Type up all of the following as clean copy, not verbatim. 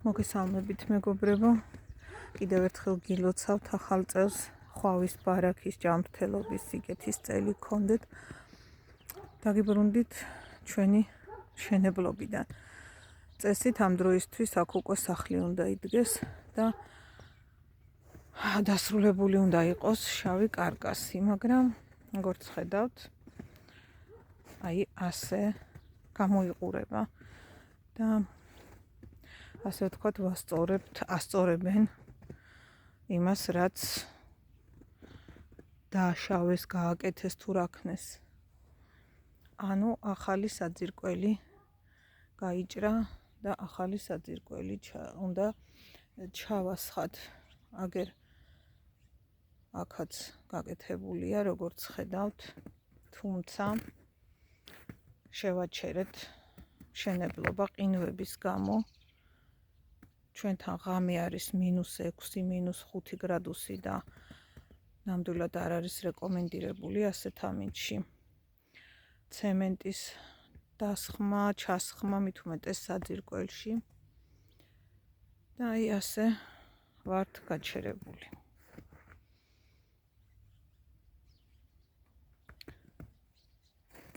მოგესალმებით მეგობრებო, კიდევ ერთხელ გილოცავთ ახალ წელს, ხვავის ბარაქის ჯანმრთელობის სიკეთის წელი გქონდეთ. დაგიბრუნდით ჩვენი მშენებლობიდან. წესით ამ დროისთვის აქ უკვე სახლი უნდა იდგეს და დასრულებული უნდა იყოს შავი კარკასი, მაგრამ როგორც ხედავთ, აი ასე გამოიყურება და ასე ვთქვათ, ასწორებენ იმას, რაც დააშავეს, გააკეთეს თუ რაქნეს. ანუ ახალი საძირკველი გაიჭრა და ახალი საძირკველი უნდა ჩავასხათ. აგერ აქაც გაკეთებულია, როგორც ხედავთ, თუმცა შევაჩერეთ მშენებლობა ყინვების გამო. ჩვენთან ღამე არის -6, -5 გრადუსი და ნამდვილად არ არის რეკომენდირებული ასეთ ამინდში. ცემენტის დასხმა, ჩასხმა მით უმეტეს საძირკველში და აი ასე ვართ გაჩერებული.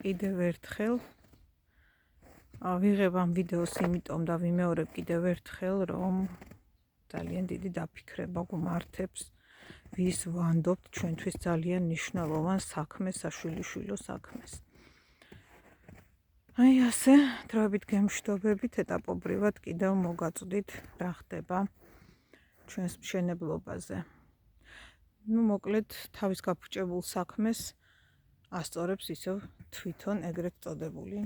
კიდევ ერთხელ ვიღებ ამ ვიდეოს იმიტომ და ვიმეორებ კიდევ ერთხელ, რომ ძალიან დიდი დაფიქრება გმართებს, ვის ვანდობთ ჩვენთვის ძალიან მნიშვნელოვან საქმეს, საშვილიშვილო საქმეს. აი ასე, დროებით გემშვიდობებით, ეტაპობრივად კიდევ მოგაწვდით რა ხდება ჩვენს მშენებლობაზე. მოკლედ, თავის გაფუჭებულ საქმეს ასწორებს ისევ თვითონ ეგრეთ წოდებული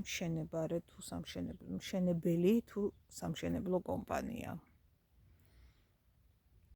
მშენებელი თუ სამშენებლო კომპანია.